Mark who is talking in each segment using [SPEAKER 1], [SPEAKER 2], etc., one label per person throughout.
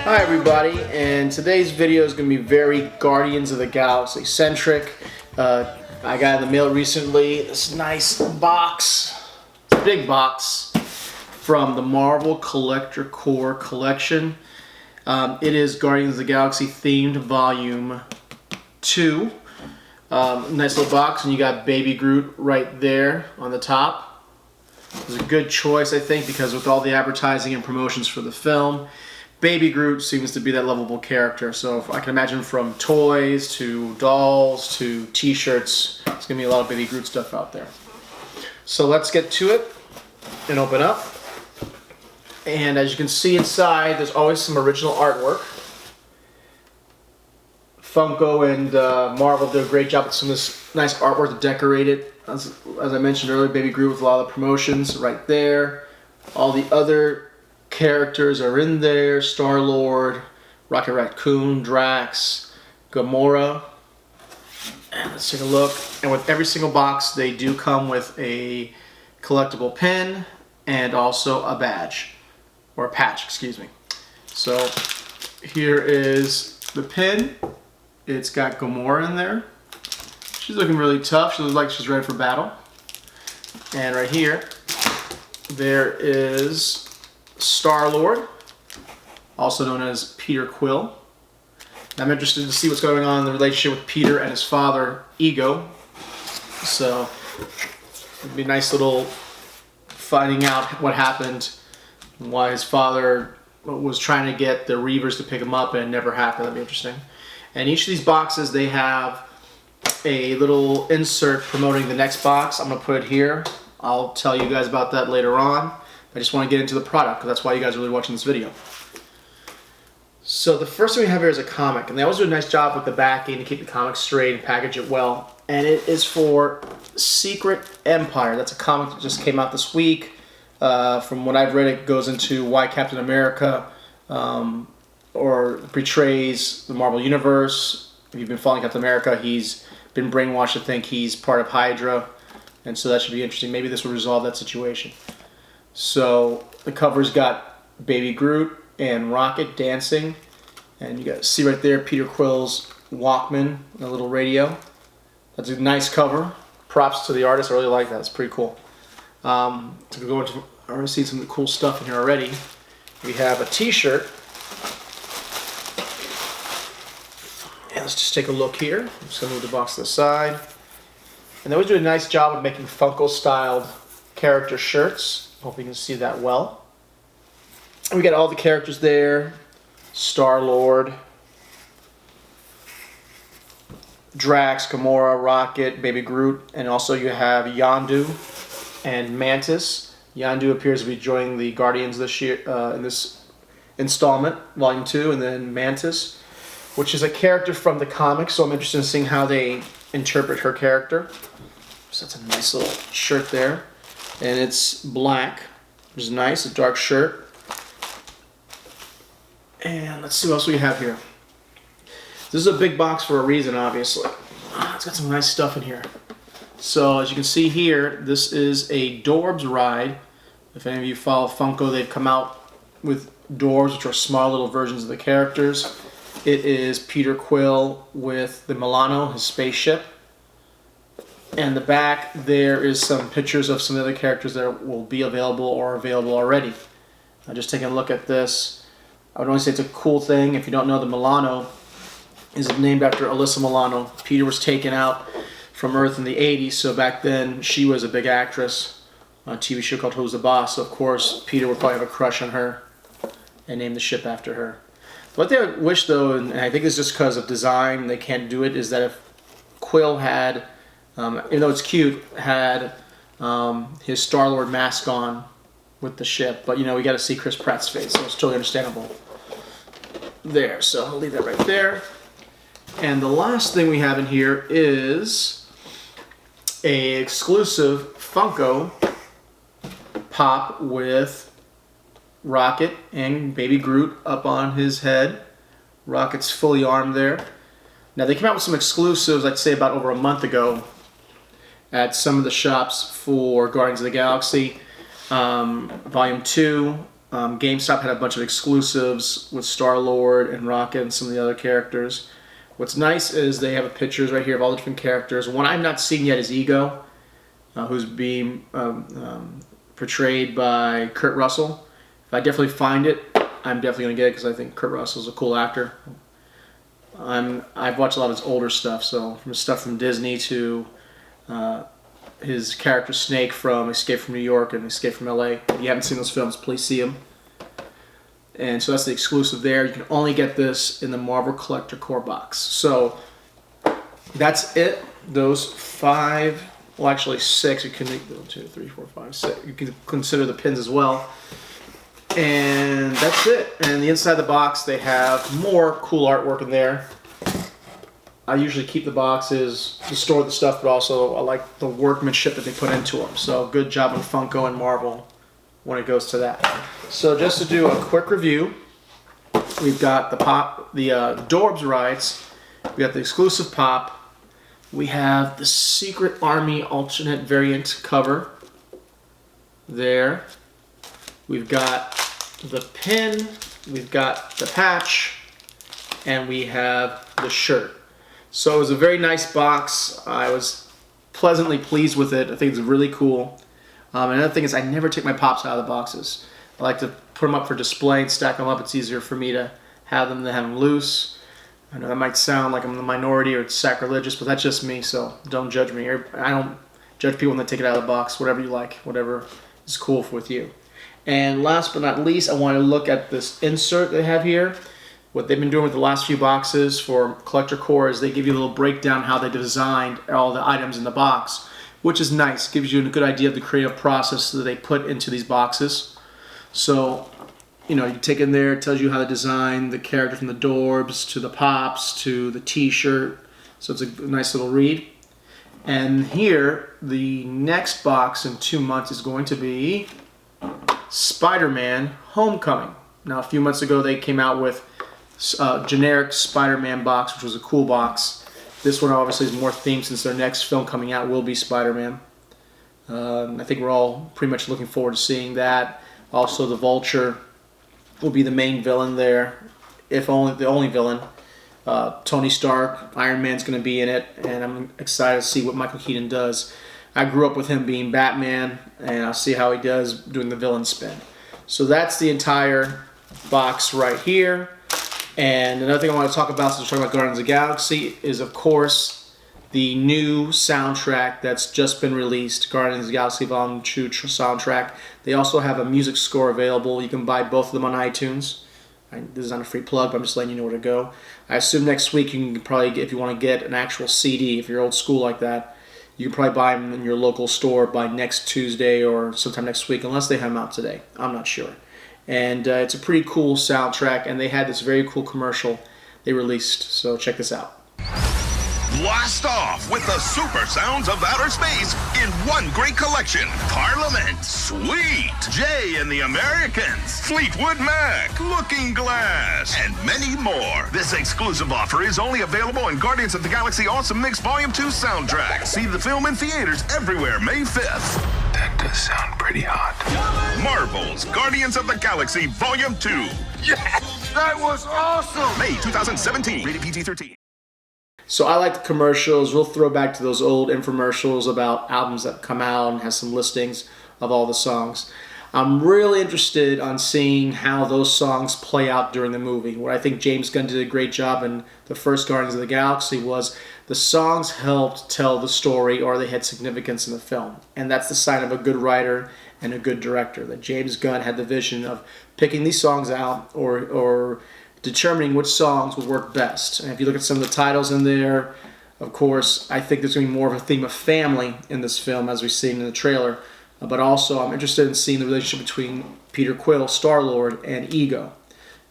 [SPEAKER 1] Hi everybody, and today's video is going to be very Guardians of the Galaxy centric. I got in the mail recently this nice box, it's a big box, from the Marvel Collector Core collection. It is Guardians of the Galaxy themed volume 2. Nice little box, and you got Baby Groot right there on the top. It was a good choice, I think, because with all the advertising and promotions for the film, Baby Groot seems to be that lovable character. So if I can imagine, from toys to dolls to t-shirts, it's going to be a lot of Baby Groot stuff out there. So let's get to it and open up. And as you can see inside, there's always some original artwork. Funko and Marvel did a great job with some of this nice artwork to decorate it. As I mentioned earlier, Baby Groot with a lot of the promotions right there. All the other characters are in there. Star-Lord, Rocket Raccoon, Drax, Gamora. And let's take a look. And with every single box, they do come with a collectible pin and also a badge. Or a patch, excuse me. So here is the pin. It's got Gamora in there. She's looking really tough. She looks like she's ready for battle. And right here, there is Star-Lord, also known as Peter Quill. I'm interested to see what's going on in the relationship with Peter and his father, Ego. So it'd be a nice little finding out what happened, why his father was trying to get the Reavers to pick him up and it never happened. That'd be interesting. And each of these boxes, they have a little insert promoting the next box. I'm going to put it here. I'll tell you guys about that later on. I just want to get into the product because that's why you guys are really watching this video. So the first thing we have here is a comic, and they always do a nice job with the backing to keep the comic straight and package it well. And it is for Secret Empire. That's a comic that just came out this week. From what I've read, it goes into why Captain America or portrays the Marvel Universe. If you've been following Captain America, he's been brainwashed to think he's part of Hydra, and so that should be interesting. Maybe this will resolve that situation. So the cover's got Baby Groot and Rocket dancing, and you got see right there Peter Quill's Walkman and a little radio. That's a nice cover. Props to the artist. I really like that. It's pretty cool. To go into, I already see some cool stuff in here already. We have a T-shirt. And let's just take a look here. I'm just gonna move the box to the side. And they always do a nice job of making Funko-styled character shirts. Hope you can see that well. And we got all the characters there. Star-Lord, Drax, Gamora, Rocket, Baby Groot, and also you have Yondu and Mantis. Yondu appears to be joining the Guardians this year in this installment, Volume 2, and then Mantis, which is a character from the comics, so I'm interested in seeing how they interpret her character. So that's a nice little shirt there. And it's black, which is nice, a dark shirt. And let's see what else we have here. This is a big box for a reason, obviously. It's got some nice stuff in here. So as you can see here, this is a Dorbz ride. If any of you follow Funko, they've come out with Dorbz, which are small little versions of the characters. It is Peter Quill with the Milano, his spaceship. And the back, there is some pictures of some other characters that will be available or available already. Just taking a look at this, I would only say it's a cool thing. If you don't know, the Milano is named after Alyssa Milano. Peter was taken out from Earth in the 80s, so back then she was a big actress on a TV show called Who's the Boss. So of course, Peter would probably have a crush on her and name the ship after her. What they wish, though, and I think it's just because of design, they can't do it, is that if Quill had, even though it's cute, had his Star-Lord mask on with the ship, but you know, we got to see Chris Pratt's face, so it's totally understandable. There, so I'll leave that right there. And the last thing we have in here is a exclusive Funko Pop with Rocket and Baby Groot up on his head. Rocket's fully armed there. Now they came out with some exclusives, I'd say about over a month ago, at some of the shops for Guardians of the Galaxy. Volume 2, GameStop had a bunch of exclusives with Star-Lord and Rocket and some of the other characters. What's nice is they have pictures right here of all the different characters. One I've not seen yet is Ego, who's being portrayed by Kurt Russell. If I definitely find it, I'm definitely going to get it because I think Kurt Russell's a cool actor. I've watched a lot of his older stuff, so from stuff from Disney to his character Snake from Escape from New York and Escape from LA. If you haven't seen those films, please see them. And so that's the exclusive there. You can only get this in the Marvel Collector Core box. So that's it. Those 5, well actually 6. You can 1, 2, 3, 4, 5, 6. You can consider the pins as well. And that's it. And the inside of the box, they have more cool artwork in there. I usually keep the boxes to store the stuff, but also I like the workmanship that they put into them. So good job on Funko and Marvel when it goes to that. So just to do a quick review, we've got the Dorbz rides, we got the exclusive pop, we have the Secret Army alternate variant cover there, we've got the pin, we've got the patch, and we have the shirt. So it was a very nice box. I was pleasantly pleased with it. I think it's really cool. Another thing is I never take my pops out of the boxes. I like to put them up for display and stack them up. It's easier for me to have them than have them loose. I know that might sound like I'm in the minority or it's sacrilegious, but that's just me, so don't judge me. I don't judge people when they take it out of the box. Whatever you like, whatever is cool with you. And last but not least, I want to look at this insert they have here. What they've been doing with the last few boxes for Collector Core is they give you a little breakdown how they designed all the items in the box, which is nice. Gives you a good idea of the creative process that they put into these boxes. So, you know, you take in there, it tells you how to design the character from the Dorbz to the Pops to the T-shirt. So it's a nice little read. And here, the next box in 2 months is going to be Spider-Man Homecoming. Now, a few months ago, they came out with generic Spider-Man box, which was a cool box. This one obviously is more themed since their next film coming out will be Spider-Man. I think we're all pretty much looking forward to seeing that. Also, the Vulture will be the main villain there, if only the only villain. Tony Stark, Iron Man's going to be in it, and I'm excited to see what Michael Keaton does. I grew up with him being Batman, and I'll see how he does doing the villain spin. So that's the entire box right here. And another thing I want to talk about, since we're talking about Guardians of the Galaxy, is of course the new soundtrack that's just been released, Guardians of the Galaxy Volume 2 soundtrack. They also have a music score available. You can buy both of them on iTunes. This is not a free plug, but I'm just letting you know where to go. I assume next week you can probably get, if you want to get an actual CD, if you're old school like that, you can probably buy them in your local store by next Tuesday or sometime next week, unless they have them out today. I'm not sure. And it's a pretty cool soundtrack, and they had this very cool commercial they released, so check this out.
[SPEAKER 2] Blast off with the super sounds of outer space in one great collection. Parliament, Sweet, Jay and the Americans, Fleetwood Mac, Looking Glass, and many more. This exclusive offer is only available in Guardians of the Galaxy Awesome Mix Volume 2 soundtrack. See the film in theaters everywhere May 5th.
[SPEAKER 3] That does sound pretty hot.
[SPEAKER 2] Marvel's Guardians of the Galaxy Volume 2.
[SPEAKER 3] Yes! That was awesome!
[SPEAKER 2] May 2017. Rated PG-13.
[SPEAKER 1] So I like the commercials. We'll throw back to those old infomercials about albums that come out and has some listings of all the songs. I'm really interested on seeing how those songs play out during the movie. What I think James Gunn did a great job in the first Guardians of the Galaxy was the songs helped tell the story, or they had significance in the film. And that's the sign of a good writer and a good director, that James Gunn had the vision of picking these songs out or determining which songs would work best. And if you look at some of the titles in there, of course, I think there's going to be more of a theme of family in this film, as we've seen in the trailer. But also, I'm interested in seeing the relationship between Peter Quill, Star-Lord, and Ego.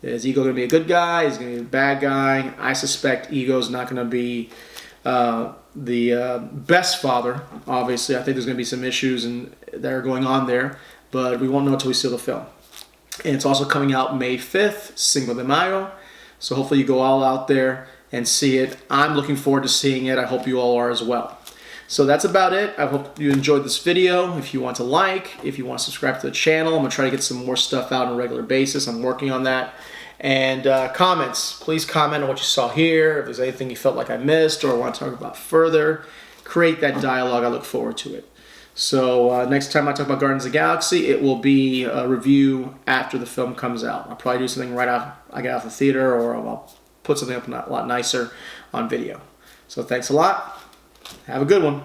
[SPEAKER 1] Is Ego going to be a good guy? Is he going to be a bad guy? I suspect Ego's not going to be the best father, obviously. I think there's going to be some issues that are going on there, but we won't know until we see the film. And it's also coming out May 5th, Cinco de Mayo. So hopefully you go all out there and see it. I'm looking forward to seeing it. I hope you all are as well. So that's about it. I hope you enjoyed this video. If you want to if you want to subscribe to the channel, I'm going to try to get some more stuff out on a regular basis. I'm working on that. And comments. Please comment on what you saw here. If there's anything you felt like I missed or want to talk about further, create that dialogue. I look forward to it. So next time I talk about Guardians of the Galaxy, it will be a review after the film comes out. I'll probably do something right after I get out of the theater, or I'll put something up a lot nicer on video. So thanks a lot. Have a good one.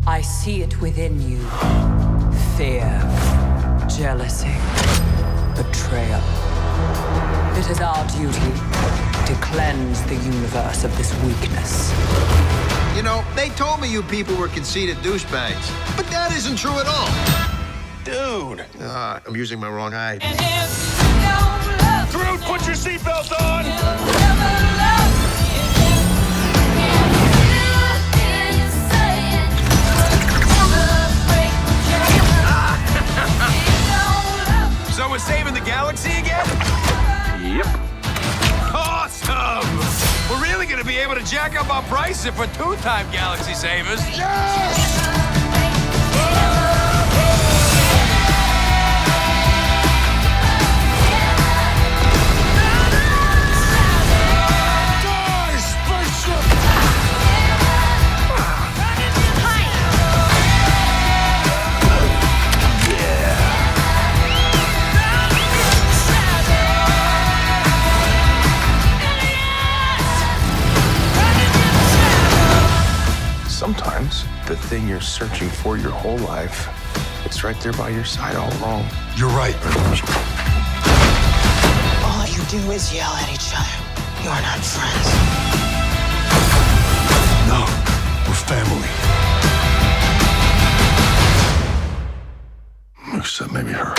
[SPEAKER 4] I see it within you. Fear, jealousy, betrayal. It is our duty to cleanse the universe of this weakness.
[SPEAKER 5] You know, they told me you people were conceited douchebags, but that isn't true at all.
[SPEAKER 3] Dude.
[SPEAKER 5] I'm using my wrong eye.
[SPEAKER 3] Groot, put your seatbelt on!
[SPEAKER 5] So we're saving the galaxy again?
[SPEAKER 3] Yep.
[SPEAKER 5] Awesome! We're really gonna be able to jack up our price if we're two-time galaxy savers.
[SPEAKER 3] Sometimes the thing you're searching for your whole life, it's right there by your side all along.
[SPEAKER 5] You're right.
[SPEAKER 6] All you do is yell at each other. You're not friends.
[SPEAKER 3] No, we're family. Except maybe her.